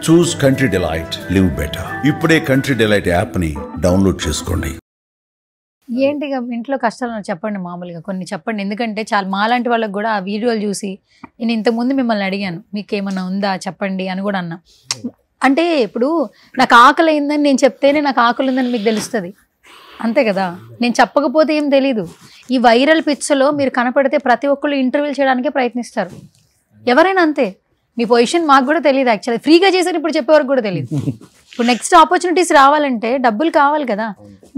చూస్ country delight, live better. ఇప్పుడే country delight యాప్ని download చేసుకోండి. ఏంటి ఇంట్లో కష్టాలు చెప్పండి, మామూలుగా కొన్ని చెప్పండి. ఎందుకంటే చాలా మాలాంటి వాళ్ళకి కూడా ఆ వీడియోలు చూసి నేను ఇంతకుముందు మిమ్మల్ని అడిగాను, మీకు ఏమన్నా ఉందా చెప్పండి అని కూడా అన్నా. అంటే ఇప్పుడు నాకు ఆకలి అయిందని నేను చెప్తేనే నాకు ఆకలి ఉందని మీకు తెలుస్తుంది, అంతే కదా. నేను చెప్పకపోతే ఏం తెలీదు. ఈ వైరల్ పిక్చర్లో మీరు కనపడితే ప్రతి ఒక్కళ్ళు ఇంటర్వ్యూలు చేయడానికే ప్రయత్నిస్తారు, ఎవరైనా అంతే. మీ పొజిషన్ మాకు కూడా తెలియదు యాక్చువల్లీ. ఫ్రీగా చేశారు, ఇప్పుడు చెప్పేవారికి కూడా తెలియదు. ఇప్పుడు నెక్స్ట్ ఆపర్చునిటీస్ రావాలంటే డబ్బులు కావాలి కదా.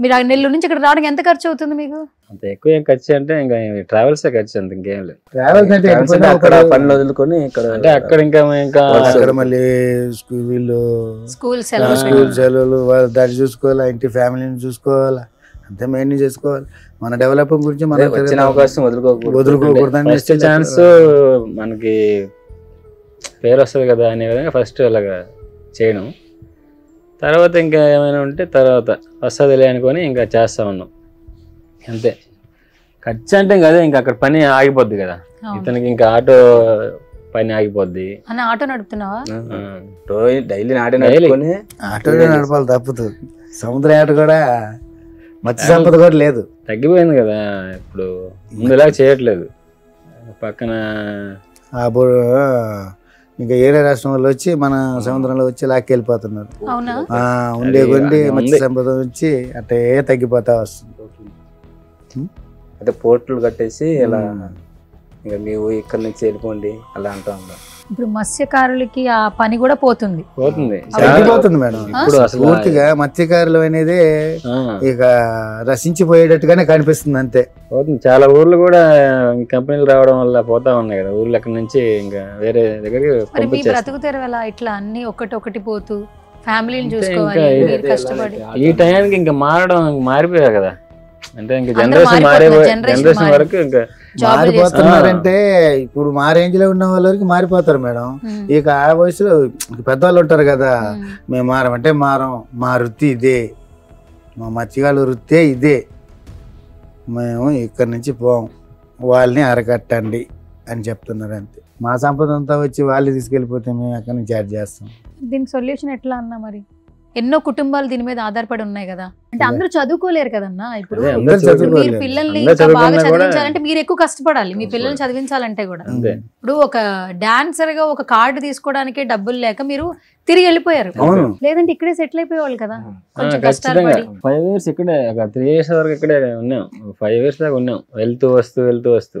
మీరు ఆ నెల్లూరు నుంచి ఇక్కడ రావడానికి ఎంత ఖర్చు అవుతుంది మీకు? అంత ఎక్కువ ఏం ఖర్చు అంటే ఇంకా ట్రావెల్స్ ఖర్చు, అంత ఇంకేం లేదు. ట్రావెల్స్ అంటే అక్కడ పనులు వదులుకొని ఇక్కడ అంటే అక్కడ ఇంకా అక్కడ మళ్ళీ వీళ్ళు స్కూల్ సెలవులు దాన్ని చూసుకోవాలా, ఇంటి ఫ్యామిలీని చూసుకోవాలా, అంతే మెయిన్ చేసుకోవాలి. మన డెవలపింగ్ గురించి మనం వచ్చిన అవకాశం వదులుకోకూడదు. ఛాన్స్ మనకి పేరు వస్తుంది కదా అనే విధంగా ఫస్ట్ అలాగా చేయడం. తర్వాత ఇంకా ఏమైనా ఉంటే తర్వాత వస్తుందిలే అనుకొని ఇంకా చేస్తా ఉన్నాం అంతే. ఖర్చు అంటే ఇంకా అదే, ఇంకా అక్కడ పని ఆగిపోద్ది కదా ఇతనికి, ఇంకా ఆటో పని ఆగిపోద్ది. ఆటో నడుపుతున్నావా? డైలీ ఆటో నడపాలి తప్పుతూ. సముద్ర ఆట కూడా మత్స్య సంపద కూడా లేదు, తగ్గిపోయింది కదా ఇప్పుడు, ముందులాగా చేయట్లేదు. పక్కన ఇంకా ఏరే రాష్ట్రం వాళ్ళు వచ్చి మన సముద్రంలో వచ్చి లాక్కెళ్ళిపోతున్నారు. ఉండే కొండి మత్స్య సంపద వచ్చి అట్టే తగ్గిపోతా వస్తుంది. అంటే పోర్టులు కట్టేసి ఇలా ఇంకా మీరు ఇక్కడ నుంచి వెళ్ళిపోండి అలా అంటా ఉన్నారు. ఇప్పుడు మత్స్యకారులకి ఆ పని కూడా పోతుంది తగ్గిపోతుంది మేడం. ఇప్పుడు పూర్తిగా మత్స్యకారులు అనేది ఇక రసించిపోయేటట్టుగానే కనిపిస్తుంది అంతే. పోతుంది. చాలా ఊర్లు కూడా కంపెనీలు రావడం వల్ల పోతా ఉన్నాయి కదా ఊర్లు, అక్కడ నుంచి ఇంకా వేరే దగ్గరికి బ్రతుకుతారు అలా. ఇట్లా అన్ని ఒకటి పోతూ ఫ్యామిలీని చూసుకోవాలి, కష్టపడి ఈ టైంకి ఇంకా మారిపోయారు కదా. అంటే ఇంకా జనరేషన్ వరకు ఇంకా మారిపోతున్నారంటే ఇప్పుడు మా రేంజ్ లో ఉన్న వాళ్ళకి మారిపోతారు మేడం. ఇక ఆ వయసులో పెద్దవాళ్ళు ఉంటారు కదా, మేము మారమంటే మా వృత్తి ఇదే, మా మత్స్యకారుల వృత్తే ఇదే, మేము ఇక్కడి నుంచి పోం, వాళ్ళని అరకట్టండి అని చెప్తున్నారు అంతే. మా సంపద అంతా వచ్చి వాళ్ళు తీసుకెళ్ళిపోతే మేము అక్కడి నుంచి యాడ్ చేస్తాం. దీనికి సొల్యూషన్ ఎట్లా అన్నా? మరి ఎన్నో కుటుంబాలు దీని మీద ఆధారపడి ఉన్నాయి కదా. అంటే అందరూ చదువుకోలేరు కదన్నా. ఇప్పుడు మీరు పిల్లల్ని బాగా చదివించాలంటే మీరు ఎక్కువ కష్టపడాలి, మీ పిల్లల్ని చదివించాలంటే కూడా. ఇప్పుడు ఒక డాన్సర్ గా ఒక కార్డు తీసుకోవడానికి డబ్బులు లేక మీరు తిరిగి వెళ్ళిపోయారు, లేదంటే ఇక్కడే సెటిల్ అయిపోయేవాళ్ళు కదా. కొంచెం కష్టాలు పడి 5 years ఇక్కడే, 3 years వరకు ఇక్కడే ఉన్నాం. 5 years దాకా ఉన్నాం, వెళ్తూ వస్తూ